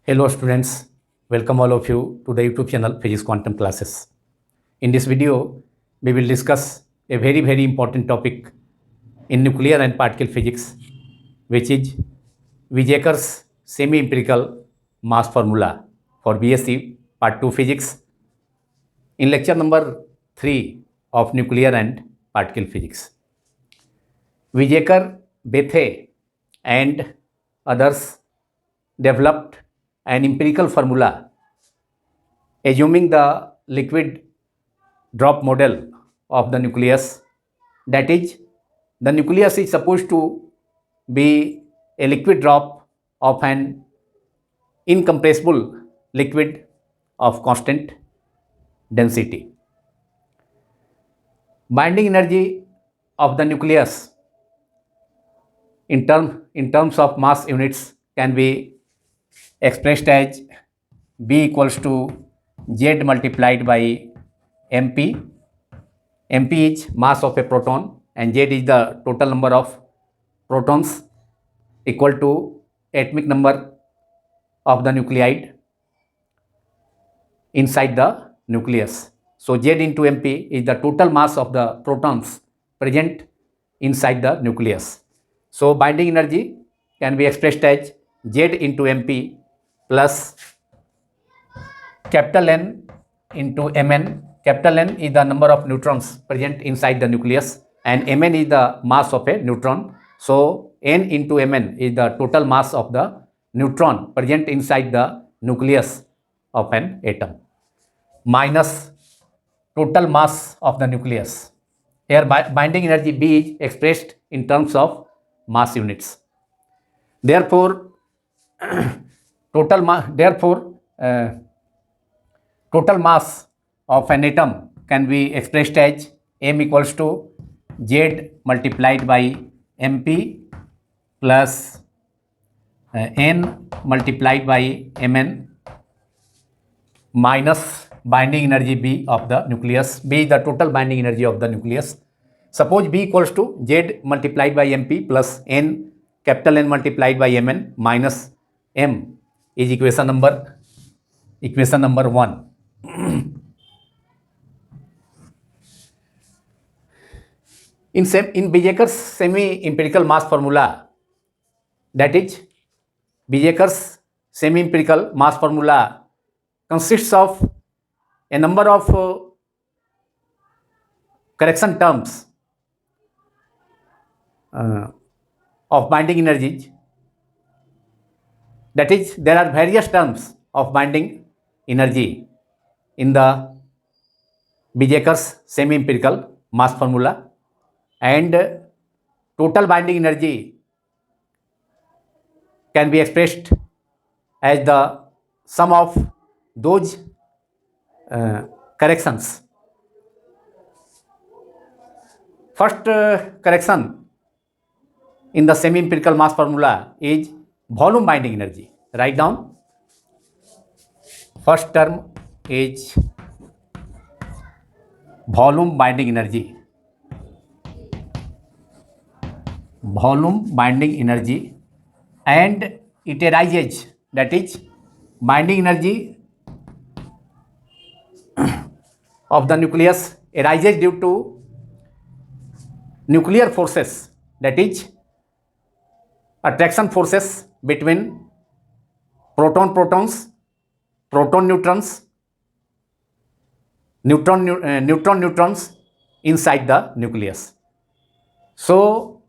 Hello students, welcome all of you to the YouTube channel Physics Quantum Classes. In this video, we will discuss a very important topic in nuclear and particle physics, which is Vijayakar's semi-empirical mass formula for BSc Part 2 Physics in lecture number 3 of nuclear and particle physics. Vijayakar, Bethe and others developed an empirical formula assuming the liquid drop model of the nucleus, that is, the nucleus is supposed to be a liquid drop of an incompressible liquid of constant density. Binding energy of the nucleus in terms of mass units can be expressed as B equals to Z multiplied by MP. MP is mass of a proton and Z is the total number of protons equal to atomic number of the nuclide inside the nucleus. So Z into MP is the total mass of the protons present inside the nucleus. So binding energy can be expressed as Z into MP plus capital N into Mn. Capital N is the number of neutrons present inside the nucleus and Mn is the mass of a neutron. So N into Mn is the total mass of the neutron present inside the nucleus of an atom minus total mass of the nucleus. Here binding energy B is expressed in terms of mass units. Therefore, total mass of an atom can be expressed as M equals to Z multiplied by MP plus N multiplied by Mn minus binding energy B of the nucleus. B is the total binding energy of the nucleus. Suppose B equals to Z multiplied by MP plus N capital N multiplied by Mn minus M is equation number 1. In Vijayakar's semi-empirical mass formula, that is, Vijayakar's semi-empirical mass formula consists of a number of correction terms of binding energies. That is, there are various terms of binding energy in the Vijayakar's semi-empirical mass formula, and total binding energy can be expressed as the sum of those corrections. First correction in the semi-empirical mass formula is volume binding energy. Write down. First term is volume binding energy. Volume binding energy, and it arises, that is, binding energy of the nucleus arises due to nuclear forces, that is, attraction forces between proton-protons, proton-neutrons, neutron-neutrons inside the nucleus. So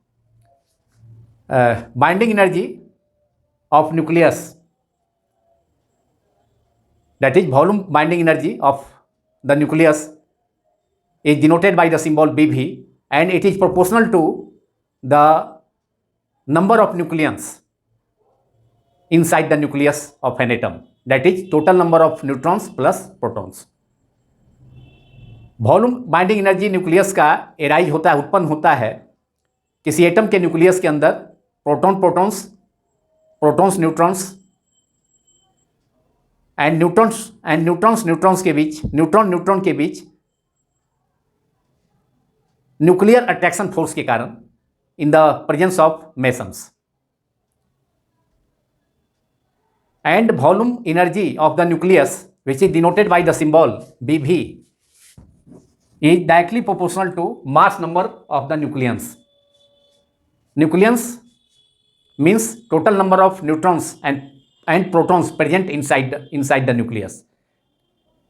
binding energy of nucleus, that is, volume binding energy of the nucleus, is denoted by the symbol BV, and it is proportional to the number of nucleons inside the nucleus of an atom, that is, total number of neutrons plus protons. Volume binding energy nucleus का arise होता है, उत्पन्न होता है किसी atom के nucleus के अंदर प्रोटॉन्स न्यूट्रॉन्स एंड न्यूट्रॉन्स के बीच, न्यूट्रॉन के बीच न्यूक्लियर अट्रैक्शन फोर्स के कारण in the presence of masons. and volume energy of the nucleus, which is denoted by the symbol BV, is directly proportional to mass number of the nucleons. Nucleons means total number of neutrons and protons present inside the nucleus.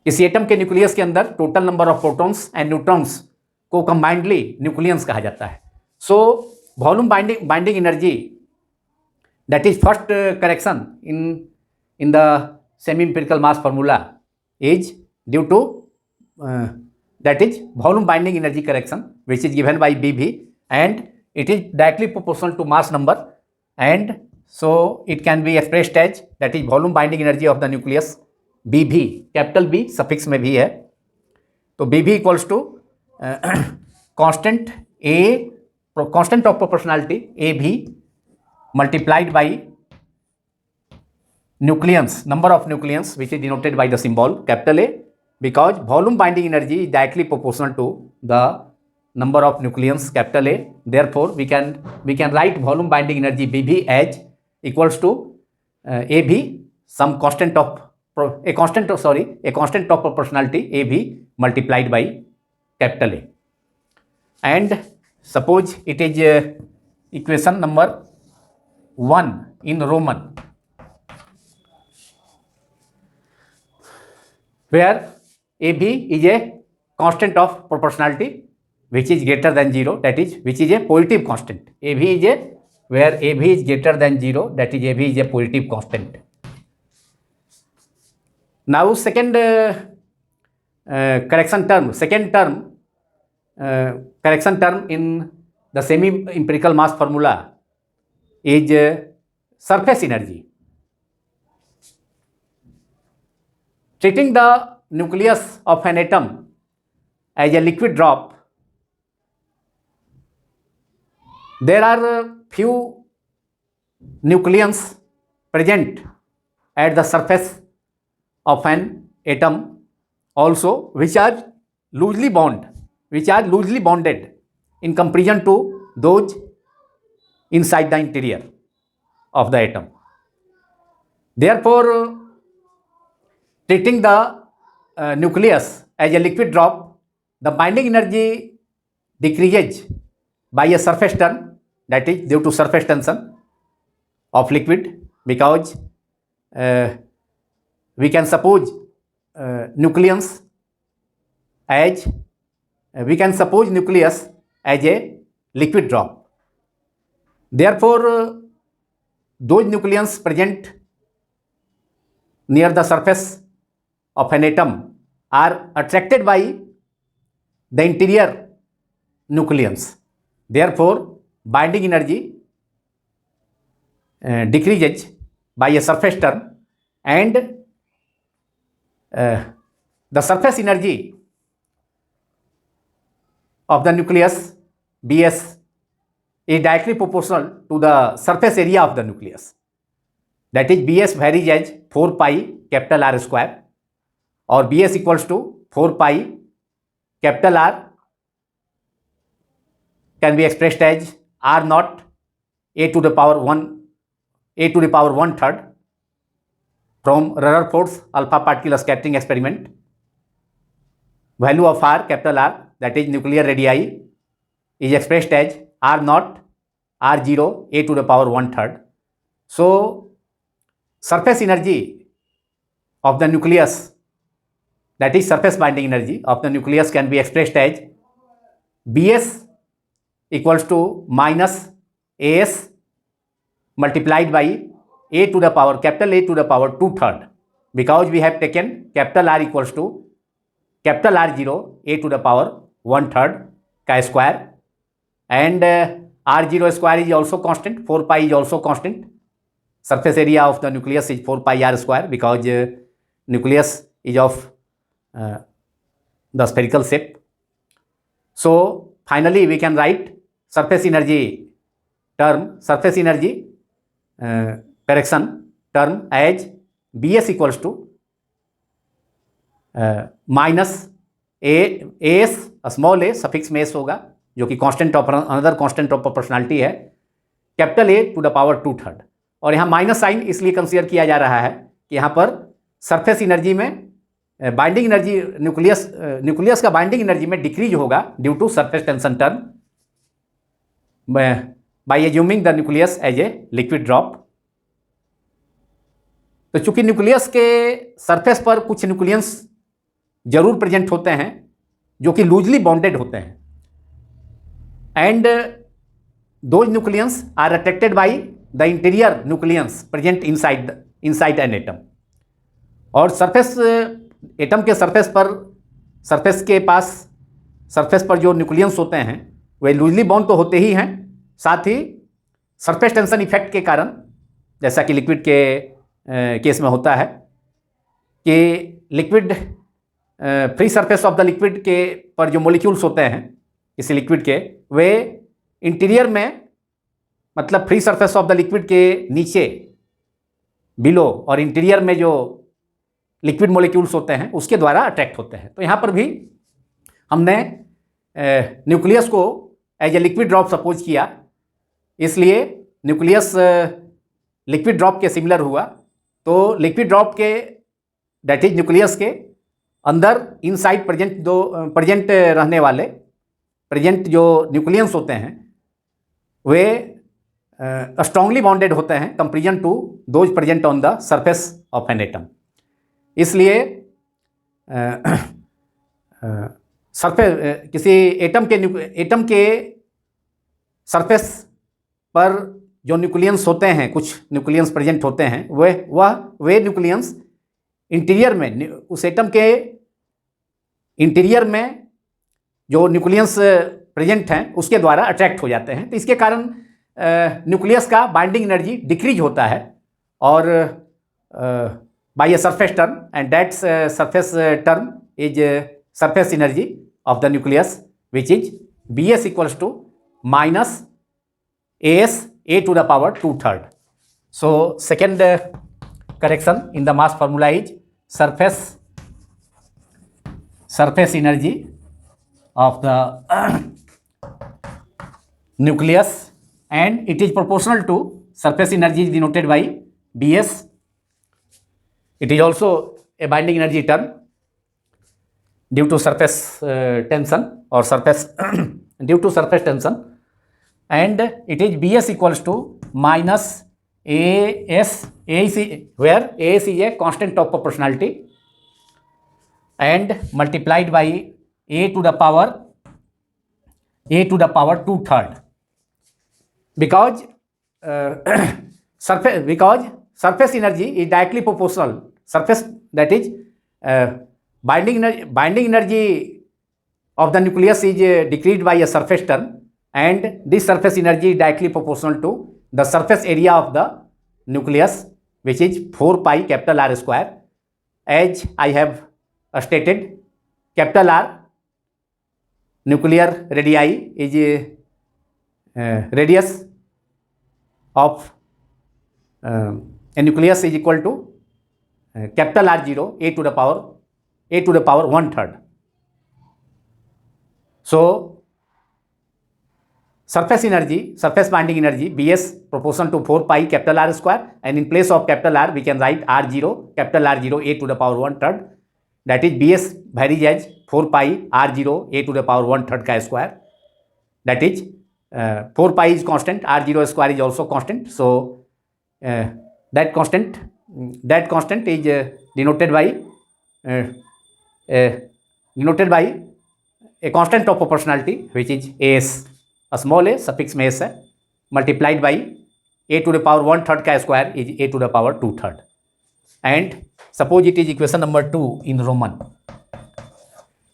किसी atom के nucleus के अंदर total number of protons and neutrons को combinedly nucleons कहा जाता है. So volume binding energy, that is first correction in the semi empirical mass formula, is due to that is volume binding energy correction, which is given by BV, and it is directly proportional to mass number, and so it can be expressed as, that is volume binding energy of the nucleus BV, capital B suffix में v है. तो BV equals to constant of proportionality AB multiplied by nucleons, number of nucleons, which is denoted by the symbol capital A, because volume binding energy is directly proportional to the number of nucleons, capital A. Therefore we can write volume binding energy BV as equals to AB, some constant of proportionality AB multiplied by capital A. And suppose it is equation number 1 in Roman, where AB is a constant of proportionality which is greater than 0, that is, which is a positive constant. Where AB is greater than 0, that is, AB is a positive constant. Now second correction term in the semi empirical mass formula is surface energy. Treating the nucleus of an atom as a liquid drop, there are few nucleons present at the surface of an atom also, which are loosely bonded in comparison to those inside the interior of the atom. Therefore, treating the nucleus as a liquid drop, the binding energy decreases by a surface term, that is due to surface tension of liquid, because we can suppose nucleus as a liquid drop. Therefore, those nucleons present near the surface of an atom are attracted by the interior nucleons. Therefore, binding energy decreases by a surface term, and the surface energy of the nucleus Bs is directly proportional to the surface area of the nucleus. That is, Bs varies as 4 pi capital R square, or Bs equals to 4 pi capital R can be expressed as R naught a to the power 1 third from Rutherford's alpha particle scattering experiment. Value of R, capital R, that is nuclear radii, is expressed as R naught R0 a to the power 1 third. So surface energy of the nucleus, that is surface binding energy of the nucleus, can be expressed as Bs equals to minus As multiplied by a to the power, capital A to the power 2 third, because we have taken capital R equals to capital R0 a to the power 1 third ka square, and R0 square is also constant, 4 pi is also constant. Surface area of the nucleus is 4 pi R square, because nucleus is of the spherical shape. So finally we can write surface energy correction term as Bs equals to minus As, small a, suffix में s होगा, जो कि constant of another constant of proportionality है, capital A to the power 2 third. और यहाँ minus sign इसलिए consider किया जा रहा है कि यहाँ पर सरफेस एनर्जी में बाइंडिंग एनर्जी न्यूक्लियस का बाइंडिंग एनर्जी में डिक्रीज होगा due to surface tension term by assuming the nucleus as a liquid drop. तो चूंकि न्यूक्लियस के सरफेस पर कुछ न्यूक्लियंस जरूर प्रेजेंट होते हैं जो कि लूजली बॉन्डेड होते हैं, and those nucleons are attracted by the interior nucleons present inside an atom. और सरफेस एटम के सरफेस पर जो न्यूक्लियंस होते हैं वे लूजली बॉन्ड तो होते ही हैं, साथ ही सरफेस टेंशन इफेक्ट के कारण, जैसा कि लिक्विड के केस में होता है कि liquid free surface of the liquid के पर जो मॉलिक्यूल्स होते हैं किसी लिक्विड के, वे इंटीरियर में मतलब free surface of the liquid के नीचे बिलो और इंटीरियर में जो लिक्विड मॉलिक्यूल्स होते हैं उसके द्वारा अट्रैक्ट होते हैं। तो यहाँ पर भी हमने न्यूक्लियस को as a liquid drop suppose किया, इसलिए न्यूक्लियस लिक्विड ड्रॉप के सिमिलर हुआ। तो लिक्विड ड्रॉप के दैट इज न्यूक्लियस के अंदर इनसाइड प्रेजेंट रहने वाले प्रेजेंट जो न्यूक्लियंस होते हैं वे स्ट्रांगली बॉन्डेड होते हैं comparison to those present on the surface of an atom. इसलिए सरफेस किसी एटम के सरफेस पर जो न्यूक्लियंस होते हैं, कुछ न्यूक्लियंस प्रेजेंट होते हैं, वे न्यूक्लियंस इंटीरियर में, उस एटम के इंटीरियर में जो न्यूक्लियंस प्रेजेंट हैं उसके द्वारा अट्रैक्ट हो जाते हैं। तो इसके कारण न्यूक्लियस का बाइंडिंग एनर्जी डिक्रीज होता है और by a surface term, and that surface term is surface energy of the nucleus, which is Bs equals to minus As a to the power 2/3. So second correction in the mass formula is surface energy of the nucleus, and it is proportional to surface energy is denoted by Bs. It is also a binding energy term due to surface tension or surface due to surface tension, and it is Bs equals to minus As, where As is a constant of proportionality, and multiplied by a to the power 2/3, because surface energy is directly proportional. Surface, that is binding energy of the nucleus is decreased by a surface term, and this surface energy is directly proportional to the surface area of the nucleus, which is 4 pi capital R square. As I have stated, capital R nuclear radii is radius of a nucleus is equal to capital R0 a to the power 1/3. So surface binding energy Bs proportional to 4 pi capital R square, and in place of capital R we can write capital R0 a to the power 1/3, that is Bs varies as 4 pi R0 a to the power 1/3 का square, that is 4 pi is constant, R0 square is also constant. So that constant is denoted by a constant of proportionality, which is As, a small a suffix में s है, multiplied by a to the power 1/3 का square is a to the power 2/3, and suppose it is equation number 2 in Roman.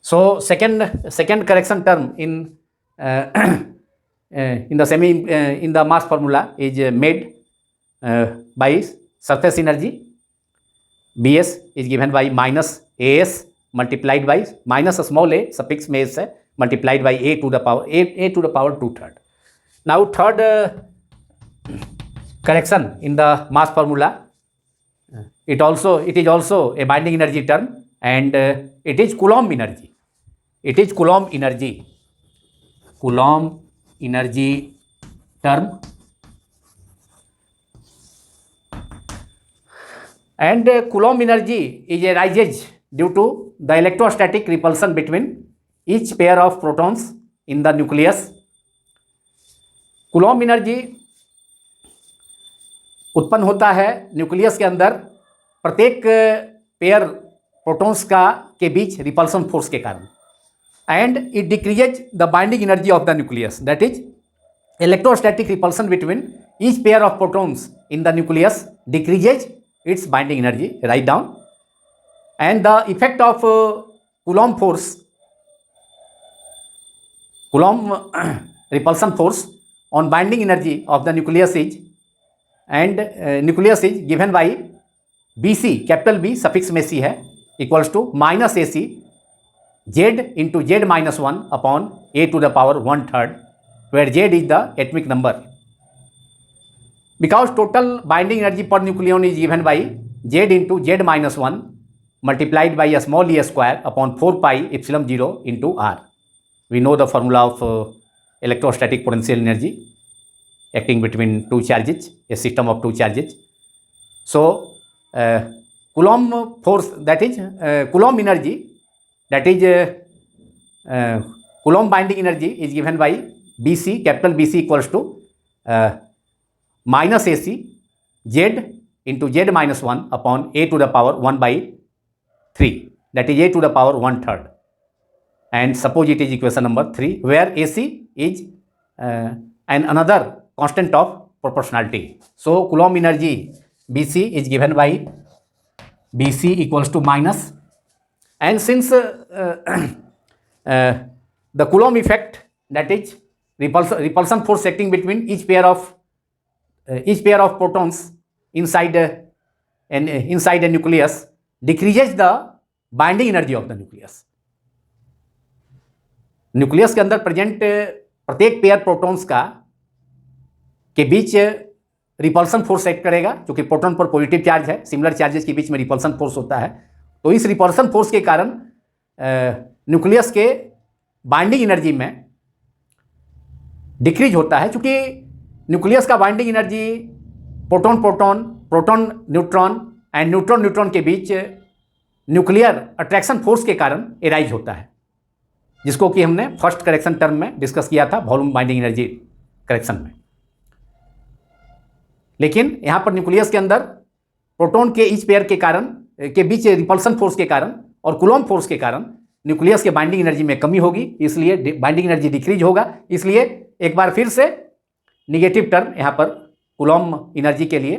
So second correction term in the mass formula is made by surface energy. Bs is given by minus As multiplied by minus a small a suffix में s है, multiplied by a to the power 2/3. Now third correction in the mass formula, it is also a binding energy term, and it is Coulomb energy. It is Coulomb energy term, and Coulomb energy is arises due to the electrostatic repulsion between each pair of protons in the nucleus. Coulomb energy उत्पन्न होता है nucleus के अंदर प्रत्येक pair protons के बीच repulsion force के कारण, and it decreases the binding energy of the nucleus, that is electrostatic repulsion between each pair of protons in the nucleus decreases its binding energy. Write down. And the effect of Coulomb force, Coulomb repulsion force on binding energy of the nucleus is, and nucleus is given by BC, capital B suffix में C है, equals to minus AC Z into Z minus 1 upon A to the power 1/3, where Z is the atomic number. Because total binding energy per nucleon is given by Z into Z minus 1 multiplied by a small e square upon 4 pi epsilon 0 into R. We know the formula of electrostatic potential energy acting between two charges, a system of two charges. So, Coulomb force, that is Coulomb energy, that is Coulomb binding energy is given by BC, capital BC equals to minus AC Z into Z minus 1 upon A to the power 1/3, that is A to the power 1/3. And suppose it is equation number 3, where AC is another constant of proportionality. So, Coulomb energy BC is given by BC equals to minus, and since the Coulomb effect, that is repulsion force acting between each pair of protons inside a nucleus decreases the binding energy of the nucleus. Nucleus के अंदर present प्रत्येक pair protons के बीच repulsion force act करेगा, क्योंकि proton पर positive charge है, similar charges के बीच में रिपल्सन फोर्स होता है। तो इस रिपल्सन फोर्स के कारण न्यूक्लियस के बाइंडिंग एनर्जी में डिक्रीज होता है, क्योंकि न्यूक्लियस का binding energy proton proton, proton neutron and neutron neutron के बीच न्यूक्लियर अट्रैक्शन फोर्स के कारण एराइज होता है, जिसको कि हमने फर्स्ट करेक्शन टर्म में डिस्कस किया था वॉल्यूम बाइंडिंग एनर्जी करेक्शन में। लेकिन यहाँ पर न्यूक्लियस के अंदर प्रोटॉन के ईच पेयर के बीच रिपल्सन फोर्स के कारण और कूलॉम्ब फोर्स के कारण न्यूक्लियस के बाइंडिंग एनर्जी में कमी होगी, इसलिए बाइंडिंग एनर्जी डिक्रीज होगा। इसलिए एक बार फिर से निगेटिव टर्म यहाँ पर कूलॉम्ब एनर्जी के लिए,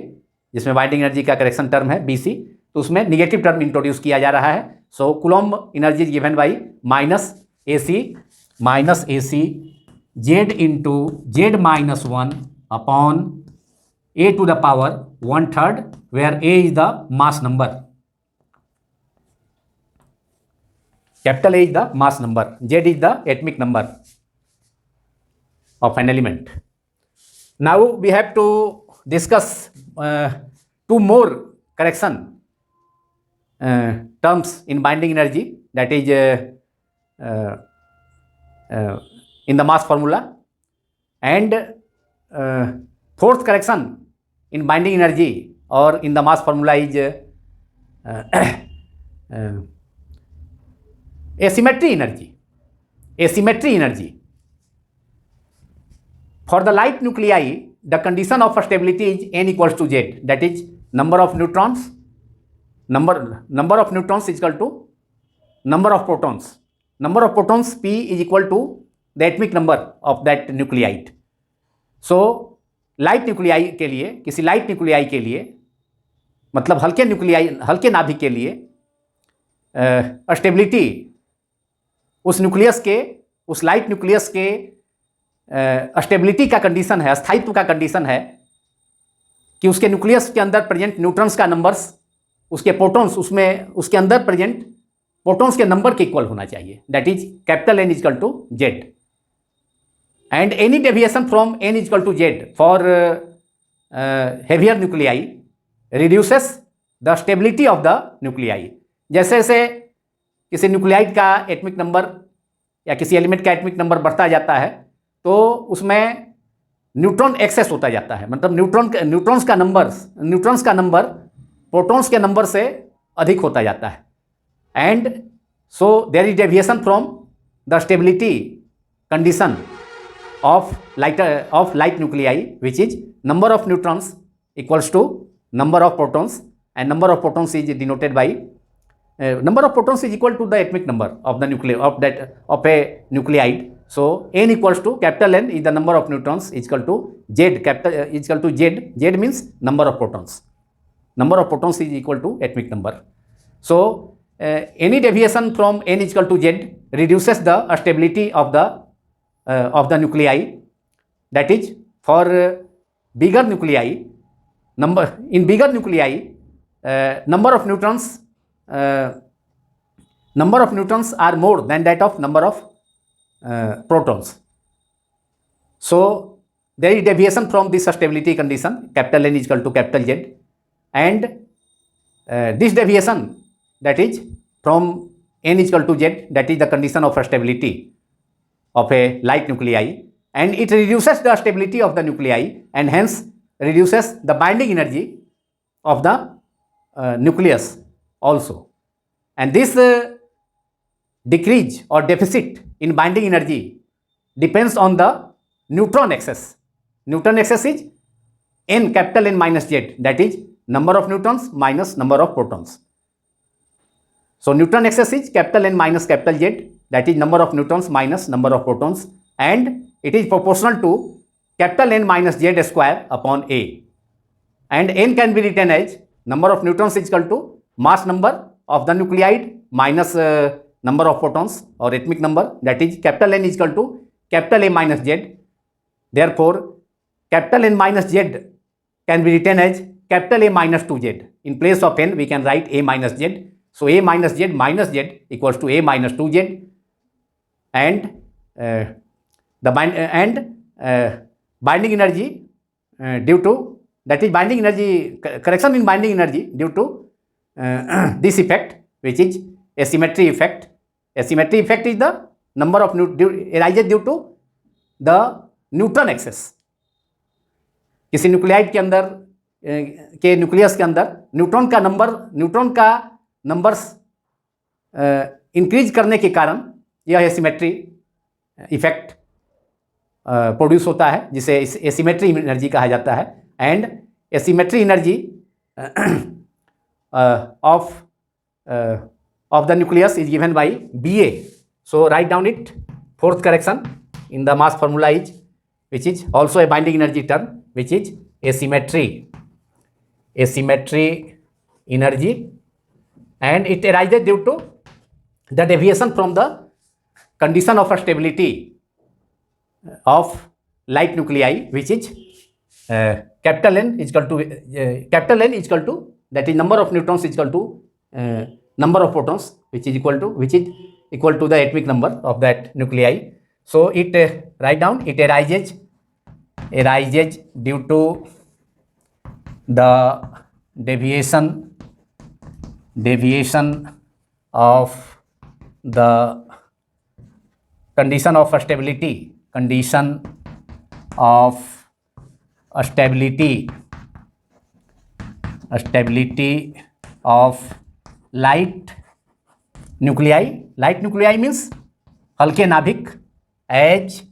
जिसमें बाइंडिंग एनर्जी का करेक्शन टर्म है BC, तो उसमें निगेटिव टर्म इंट्रोड्यूस किया जा रहा है। So coulomb energy is given by minus AC Z into Z minus 1 upon A to the power 1/3, where A is the mass number. Capital A is the mass number, Z is the atomic number of an element. Now we have to discuss two more correction terms in binding energy, that is in the mass formula, and fourth correction in binding energy or in the mass formula is asymmetry energy. For the light nuclei, the condition of stability is n equals to Z, that is number of neutrons is equal to number of protons. Number of protons P is equal to the atomic number of that nuclide. So light nuclei के लिए, किसी light nuclei के लिए, मतलब हल्के नाभिक के लिए स्टेबिलिटी उस लाइट न्यूक्लियस के स्टेबिलिटी का कंडीशन है, स्थायित्व का कंडीशन है कि उसके न्यूक्लियस के अंदर प्रेजेंट न्यूट्रॉन्स का नंबर्स, उसके प्रोटॉन्स, उसके अंदर प्रेजेंट प्रोटॉन्स के नंबर के इक्वल होना चाहिए, that is capital N equal to Z. And any deviation from N is equal to Z for heavier nuclei reduces the stability of the nuclei. जैसे जैसे किसी न्यूक्लियाइड का एटमिक नंबर या किसी एलिमेंट का एटमिक नंबर बढ़ता जाता है, तो उसमें न्यूट्रॉन एक्सेस होता जाता है, मतलब न्यूट्रॉन्स का नंबर प्रोटॉन्स के नंबर से अधिक होता जाता है. And so there is deviation from the stability condition of light nuclei, which is number of neutrons equals to number of protons, and number of protons is denoted by number of protons is equal to the atomic number of the nuclei of a nucleide. So n equals to capital N is the number of neutrons is equal to Z, capital is equal to Z. Z means number of protons. Number of protons is equal to atomic number. So any deviation from n is equal to Z reduces the stability of the nuclei. That is, for bigger nuclei, in bigger nuclei, number of neutrons are more than that of number of protons. So there is deviation from this stability condition, capital N is equal to capital Z, and this deviation, that is from n is equal to Z, that is the condition of stability of a light nuclei, and it reduces the stability of the nuclei and hence reduces the binding energy of the nucleus also. And this decrease or deficit in binding energy depends on the neutron excess. Neutron excess is n, capital N minus Z, that is number of neutrons minus number of protons. So neutron excess is capital N minus capital Z, that is number of neutrons minus number of protons, and it is proportional to capital N minus Z square upon A. And n can be written as number of neutrons is equal to mass number of the nuclide minus number of protons or atomic number, that is capital N is equal to capital A minus Z. Therefore, capital N minus Z can be written as capital A minus 2Z. In place of n, we can write A minus Z. So A minus Z equals to A minus 2Z, and binding energy due to, that is binding energy, correction in binding energy due to this effect, which is asymmetry effect. Asymmetry effect is the number of arises due to the neutron excess. किसी nuclide के अंदर के nucleus के अंदर neutron का numbers increase करने के कारण यह एसिमेट्री इफेक्ट प्रोड्यूस होता है, जिसे एसिमेट्री एनर्जी कहा जाता है. And asymmetry energy of the nucleus is given by Ba. So write down it. Fourth correction in the mass formula is, which is also a binding energy term, which is asymmetry energy, and it arises due to the deviation from the condition of stability of light nuclei, which is capital N is equal to that is number of neutrons is equal to number of protons, which is equal to the atomic number of that nuclei. So it write down, it arises due to the deviation of the condition of stability of light nuclei. Light nuclei means हल्के नाभिक as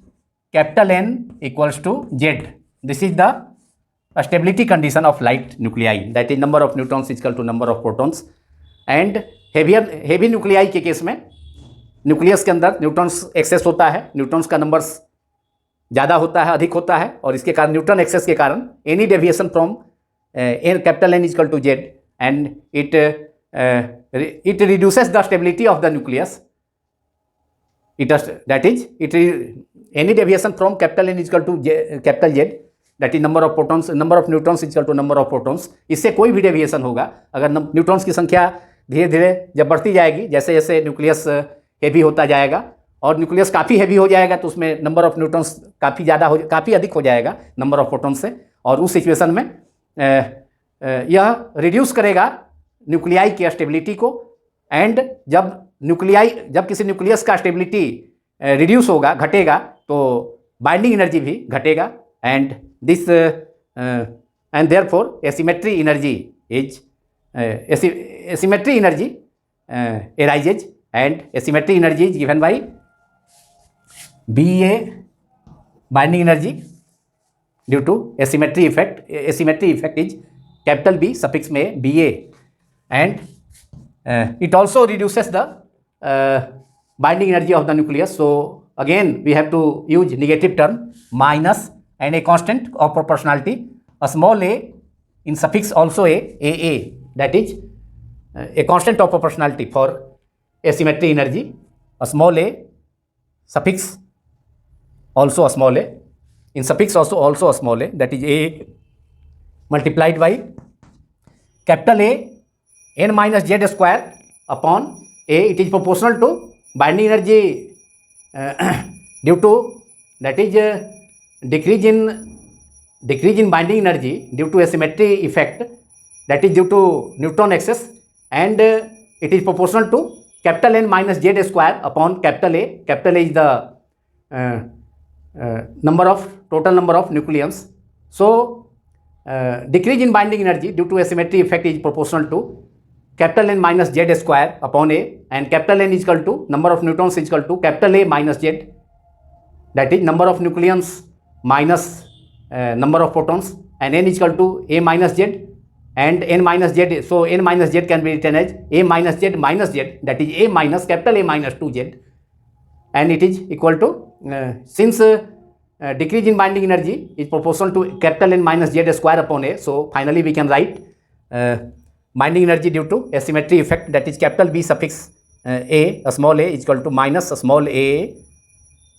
capital N equals to Z. This is the stability condition of light nuclei, that is number of neutrons is equal to number of protons. And heavy nuclei के case में nucleus के अंदर neutrons access होता है, neutrons का numbers ज़्यादा होता है, अधिक होता है, और इसके कारण न्यूट्रॉन एक्सेस के कारण any deviation from capital N is equal to Z, and it reduces the stability of the nucleus. Any deviation from capital N is equal to capital Z, that is number of neutrons is equal to number of protons. इससे कोई भी deviation होगा, अगर neutrons की संख्या धीरे धीरे जब बढ़ती जाएगी, जैसे जैसे न्यूक्लियस हेवी होता जाएगा और न्यूक्लियस काफ़ी हेवी हो जाएगा, तो उसमें नंबर ऑफ न्यूट्रॉन्स काफ़ी अधिक हो जाएगा नंबर ऑफ प्रोटॉन्स से, और उस सिचुएशन में यह रिड्यूस करेगा न्यूक्लियाई की स्टेबिलिटी को. एंड जब किसी न्यूक्लियस का स्टेबिलिटी रिड्यूस होगा, घटेगा, तो बाइंडिंग एनर्जी भी घटेगा. And therefore asymmetry energy is asymmetry energy arises, and asymmetry energy is given by BA binding energy due to asymmetry effect. Asymmetry effect is capital B suffix में BA, and it also reduces the binding energy of the nucleus. So again we have to use negative term minus and a constant of proportionality, a small a in suffix also a, that is a constant of proportionality for asymmetry energy, a small a suffix also a small a, in suffix also a small a, that is a multiplied by capital A n minus z square upon a. It is proportional to binding energy due to, that is decrease in binding energy due to asymmetry effect, that is due to neutron excess, and it is proportional to capital N minus z square upon capital A. Capital A is the total number of nucleons. So decrease in binding energy due to asymmetry effect is proportional to capital N minus z square upon A, and capital N is equal to number of neutrons is equal to capital A minus z, that is number of nucleons minus number of protons, and N is equal to A minus z and N minus z. So N minus z can be written as A minus z minus z, that is A minus capital A minus 2z, and it is equal to since decrease in binding energy is proportional to capital N minus z square upon A. So finally we can write binding energy due to asymmetry effect, that is capital B suffix a small a is equal to minus a small a,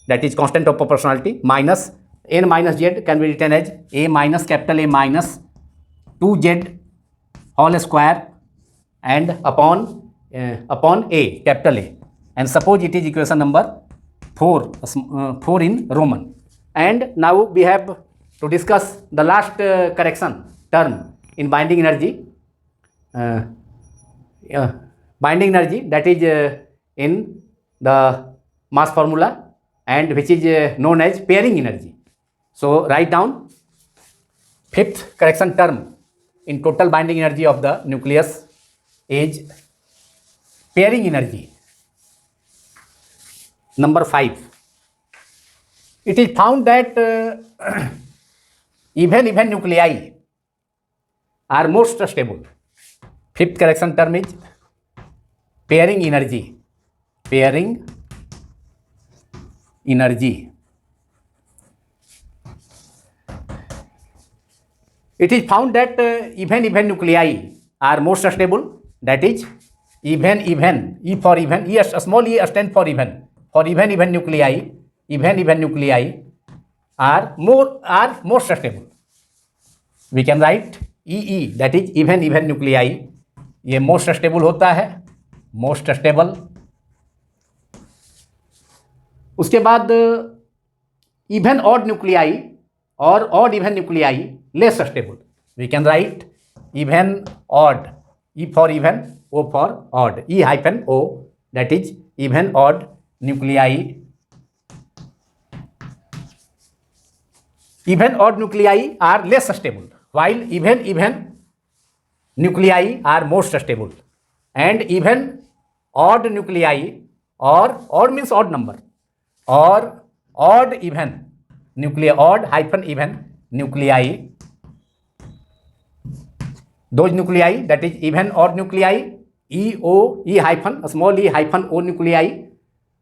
that is constant of proportionality, minus N minus z can be written as A minus capital A minus 2z whole square and upon A, capital A, and suppose it is equation number 4 in Roman. And now we have to discuss the last correction term in binding energy. Binding energy, that is in the mass formula, and which is known as pairing energy. So write down fifth correction term in total binding energy of the nucleus is pairing energy. Number 5. It is found that even nuclei are most stable. Fifth correction term is pairing energy. Pairing energy. It is found that even nuclei are most stable. That is even E for even, E small e stands for even. For even nuclei, even nuclei are most stable. We can write EE, that is even nuclei. ये most stable होता है, most stable. उसके बाद even odd nuclei और odd even nuclei less stable. We can write even odd, E for even, O for odd, E hyphen O, that is even odd nuclei. Even odd nuclei are less stable while even nuclei are most stable, and even odd nuclei, or odd means odd number, or odd even nuclei, odd hyphen even nuclei, those nuclei, that is even odd nuclei, e hyphen small e hyphen o nuclei,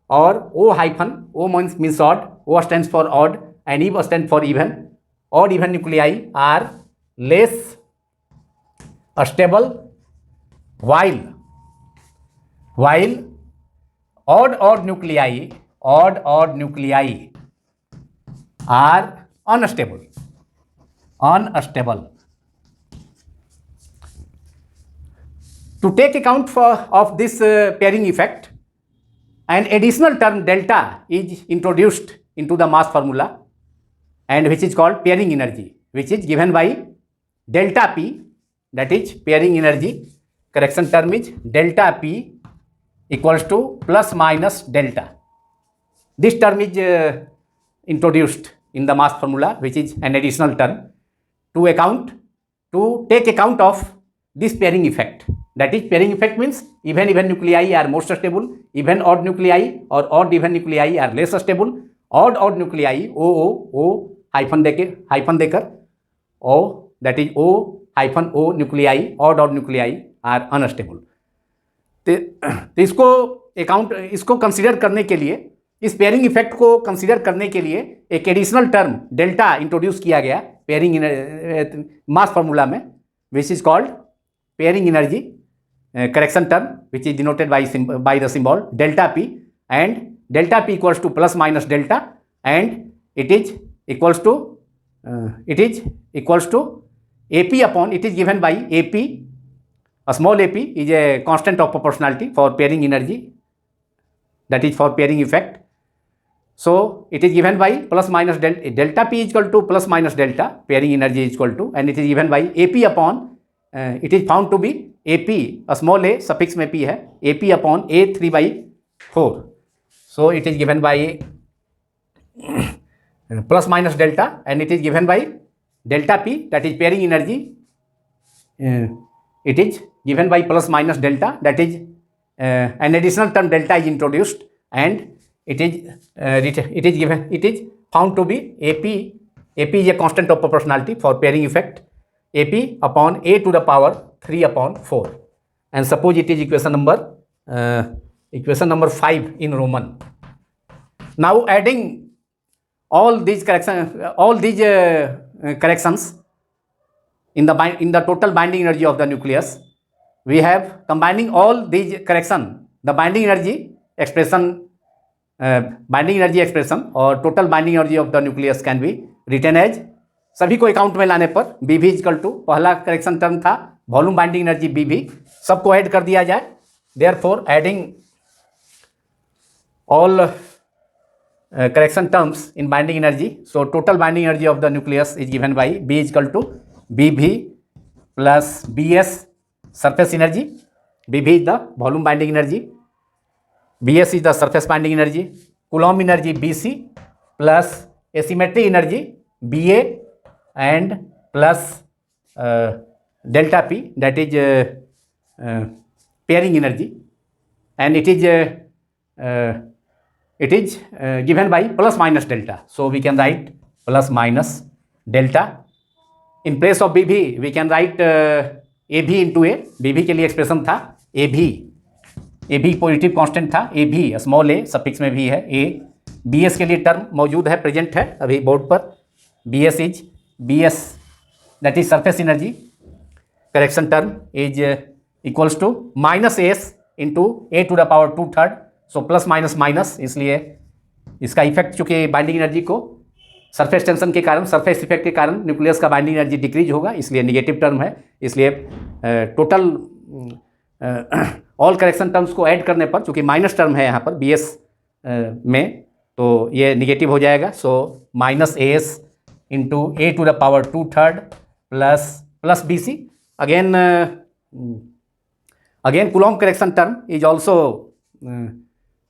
or o hyphen o means odd, o stands for odd and e stands for even. Odd even nuclei are less stable, while odd nuclei are unstable. To take account of this pairing effect, an additional term delta is introduced into the mass formula, and which is called pairing energy, which is given by delta P, that is pairing energy. Correction term is delta P equals to plus minus delta. This term is introduced in the mass formula, which is an additional term to take account of this pairing effect. That is, pairing effect means even nuclei are most stable, even odd nuclei or odd even nuclei are less stable. Odd nuclei O hyphen देकर O, that is O hyphen O nuclei, odd nuclei are unstable. तो इसको consider करने के लिए, इस pairing effect को consider करने के लिए एक एडिशनल टर्म डेल्टा इंट्रोड्यूस किया गया पेयरिंग मास फार्मूला में, which is called pairing energy correction term, which is denoted by the symbol delta P, and delta P equals two plus minus delta, and it is equals to AP upon, it is given by AP, a small AP is a constant of proportionality for pairing energy, that is for pairing effect. So it is given by plus minus delta P is equal to plus minus delta, pairing energy is equal to, and it is given by AP upon, it is found to be AP, a small a suffix में P है, AP upon A 3/4. So it is given by plus minus delta, and it is given by delta P, that is pairing energy, it is given by plus minus delta, that is an additional term delta is introduced, and it is found to be AP is a constant of proportionality for pairing effect, AP upon A to the power 3/4, and suppose it is equation number 5 in Roman. Now adding all these corrections in the total binding energy of the nucleus, we have combining all these correction, the binding energy expression और total binding energy of the nucleus can be written as, सभी को account में लाने पर BV equal to, पहला correction term था volume binding energy BV, सबको add कर दिया जाए, therefore adding all correction terms in binding energy, so total binding energy of the nucleus is given by B is equal to BV plus BS surface energy. BV is the volume binding energy, BS is the surface binding energy, Coulomb energy BC plus asymmetry energy BA, and plus delta P, that is pairing energy, and it is given by plus minus delta. So we can write plus minus delta. In place of BV we can write AB into A. BV के लिए expression था AB positive constant था, AB small a suffix में v है A. BS के लिए term मौजूद है, प्रेजेंट है अभी बोर्ड पर, BS that is surface energy correction term is equals to minus AS into A to the power 2/3. So plus minus minus, इसलिए इसका इफेक्ट चूंकि बाइंडिंग एनर्जी को सरफेस टेंशन के कारण, सरफेस इफेक्ट के कारण न्यूक्लियस का बाइंडिंग एनर्जी डिक्रीज होगा, इसलिए निगेटिव टर्म है, इसलिए टोटल ऑल करेक्शन टर्म्स को ऐड करने पर, चूंकि माइनस टर्म है यहाँ पर BS में, तो ये निगेटिव हो जाएगा. So minus AS into A to the power 2/3 plus BC. Again Coulomb correction term is also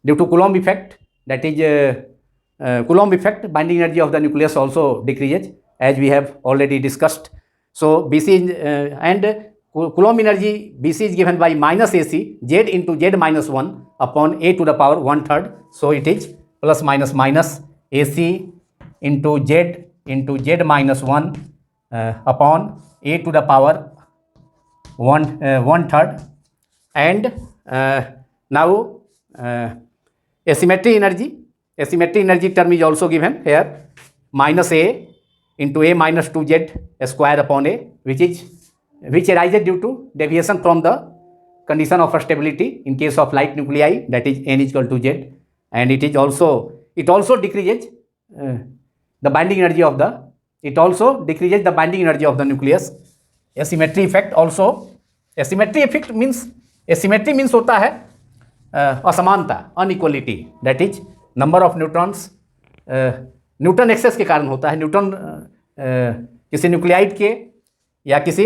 due to Coulomb effect, that is Coulomb effect, binding energy of the nucleus also decreases, as we have already discussed. So BC and Coulomb energy BC is given by minus AC Z into Z minus 1 upon A to the power 1/3. So it is plus minus minus AC into Z minus 1 upon A to the power 1/3. And now asymmetry energy term is also given here, minus A into A minus 2Z square upon A, which arises due to deviation from the condition of stability in case of light nuclei, that is N is equal to Z, and it also decreases the binding energy of the nucleus. Asymmetry means होता है असमानता, inequality, that is number of neutrons, neutron excess के कारण होता है. Neutron किसी nuclide के या किसी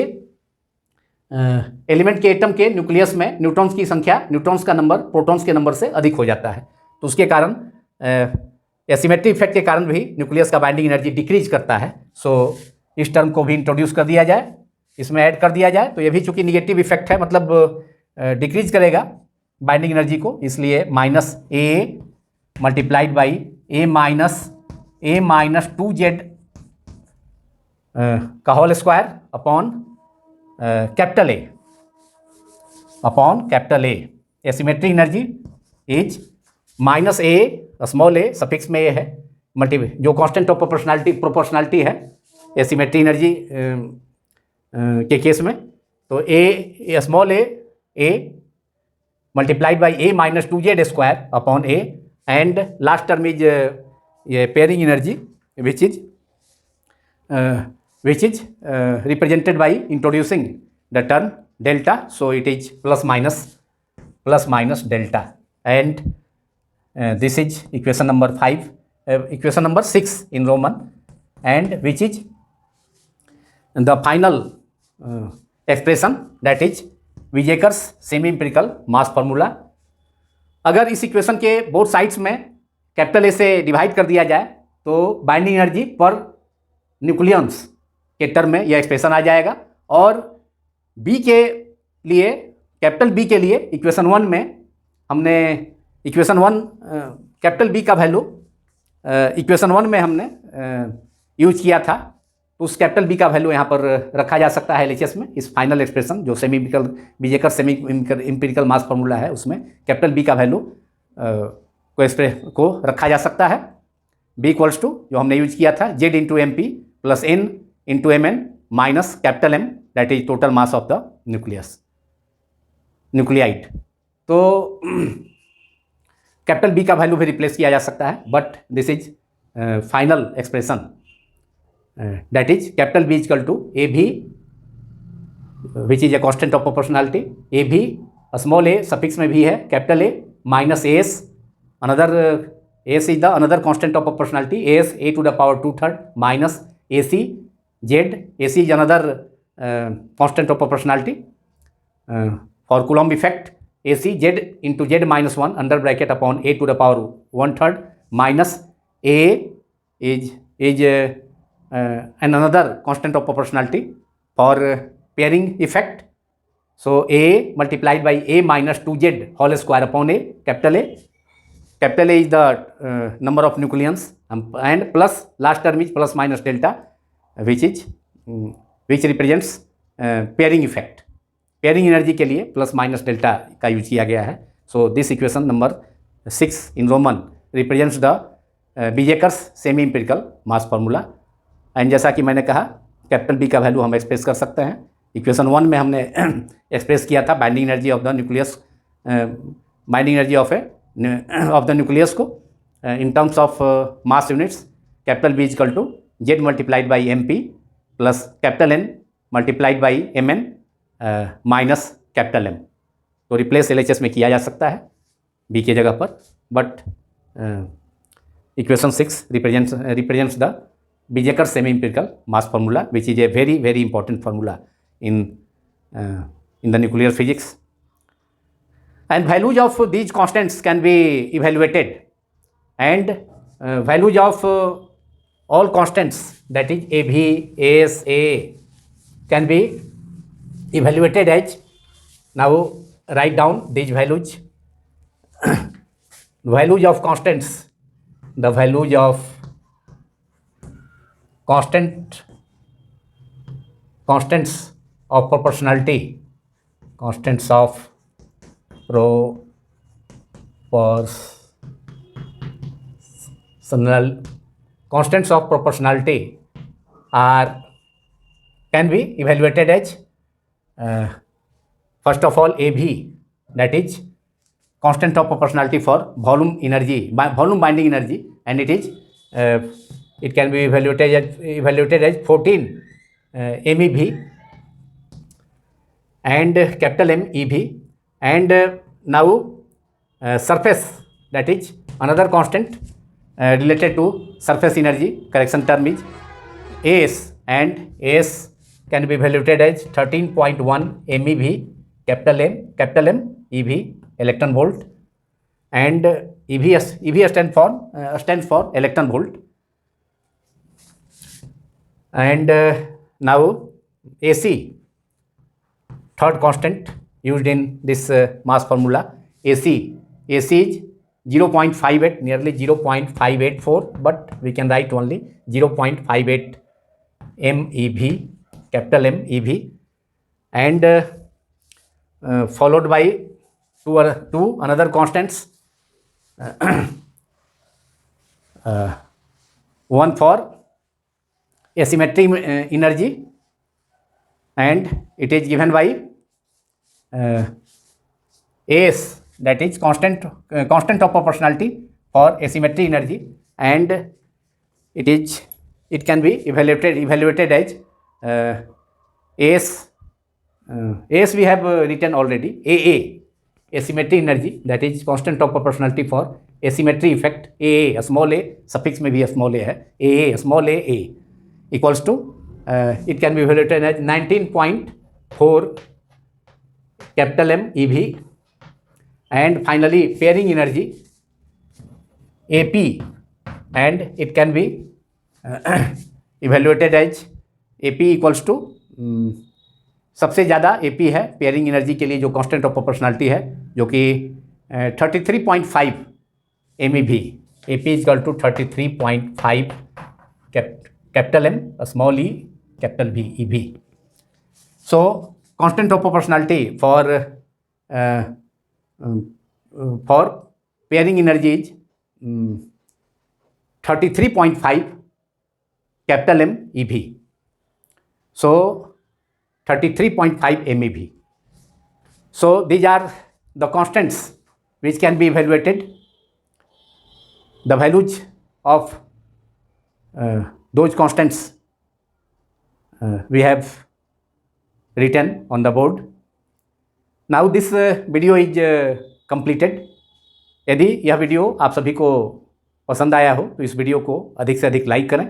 एलिमेंट के एटम के न्यूक्लियस में न्यूट्रॉन्स की संख्या, न्यूट्रॉन्स का नंबर प्रोटॉन्स के नंबर से अधिक हो जाता है, तो उसके कारण एसिमेट्री इफेक्ट के कारण भी न्यूक्लियस का बाइंडिंग एनर्जी डिक्रीज करता है. सो इस टर्म को भी इंट्रोड्यूस कर दिया जाए. इसमें ऐड कर दिया जाए तो ये भी चूंकि निगेटिव इफेक्ट है, मतलब डिक्रीज करेगा बाइंडिंग एनर्जी को, इसलिए minus A multiplied by A minus 2z का whole square upon capital A upon capital A. Asymmetric energy is minus A, small A suffix में ए है, मल्टी जो कांस्टेंट ऑफ प्रोपोर्शनैलिटी है asymmetric energy के case में, तो A small A multiplied by A minus 2z square upon A, and last term is ये pairing energy which is represented by introducing the term delta, so it is plus minus delta, and this is equation number 5, equation number 6 in Roman, and which is the final expression, that is Vijaker's semi empirical mass formula। अगर इस equation के both sides में capital A से divide कर दिया जाए तो binding energy पर न्यूक्लियंस के टर्म में यह एक्सप्रेशन आ जाएगा, और बी के लिए, कैपिटल बी के लिए इक्वेशन 1 में हमने इक्वेशन 1 कैपिटल बी का वैल्यू इक्वेशन 1 में हमने यूज किया था, तो उस कैपिटल बी का वैल्यू यहाँ पर रखा जा सकता है एलएचएस में। इस फाइनल एक्सप्रेशन जो semi empirical विजेकर semi empirical mass formula है उसमें कैपिटल बी का वैल्यू को रखा जा सकता है। बी इक्वल्स टू जो हमने यूज किया था Z into M P plus N into M N minus capital M, that is total mass of the nuclide. तो कैपिटल बी का वैल्यू भी रिप्लेस किया जा सकता है, but this is final expression, that is capital B equal to A v which is a constant of proportionality, A v small A suffix में v है, capital A minus S, another S is the another constant of proportionality, S A to the power 2/3 minus A C Z, A C is another constant of proportionality for Coulomb effect, AC z into z minus 1 under bracket upon a to the power 1/3 minus a is another constant of proportionality for pairing effect. So a multiplied by a minus 2z whole square upon a, capital A is the number of nucleons, and plus last term is plus minus delta, which represents pairing effect। Pairing energy के लिए plus minus delta का use किया गया है। So this equation number 6 in roman represents the Weizsacker's semi empirical mass formula, and जैसा कि मैंने कहा कैपिटल बी का वैल्यू हम एक्सप्रेस कर सकते हैं। इक्वेशन 1 में हमने एक्सप्रेस किया था binding energy of the nucleus, binding energy of the nucleus को in terms of mass units, capital B equal to Z multiplied by M P plus capital N multiplied by M N minus capital M. तो replace LHS में किया जा सकता है B के जगह पर, but equation 6 represents the Weizsacker semi empirical mass formula, which is a very very important formula in the nuclear physics, and values of these constants can be evaluated, and values of all constants that is A v S A can be evaluated as, now write down these values, values of constants, the values of constants of proportionality, constants of proportionality are can be evaluated as first of all AB, that is constant of proportionality for volume energy, volume binding energy, and it can be evaluated as 14 MeV and capital M EV, and now surface, that is another constant related to surface energy, correction term is AS, and AS can be evaluated as 13.1 MeV, capital M EV electron volt, and EV stands for electron volt, and now AC third constant used in this mass formula. AC is 0.58, nearly 0.584, but we can write only 0.58 MeV, capital MeV, and followed by two another constants, one for asymmetry energy, and it is given by AS, that is constant of proportionality for asymmetry energy, and it can be evaluated as AS we have written already, AA, asymmetry energy, that is constant of proportionality for asymmetry effect, AA, a small a, suffix में भी small a है, AA small a equals to it can be evaluated as 19.4 capital M EV, and finally pairing energy AP, and it can be evaluated as AP equals to सबसे ज़्यादा AP है pairing energy के लिए जो constant of proportionality है, जो कि 33.5 MeV, AP is equal to 33.5 capital M small e capital V EV. So constant of proportionality for pairing energy is 33.5 capital M EV. So 33.5 MeV. So these are the constants which can be evaluated. The values of those constants we have written on the board. Now this video is completed. यदि यह video आप सभी को पसंद आया हो तो इस वीडियो को अधिक से अधिक लाइक करें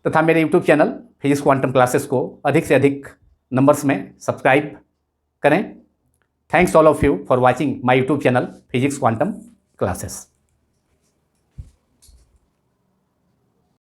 तथा मेरे YouTube channel physics quantum classes को अधिक से अधिक नंबर्स में सब्सक्राइब करें. Thanks all of you for watching my YouTube channel physics quantum classes.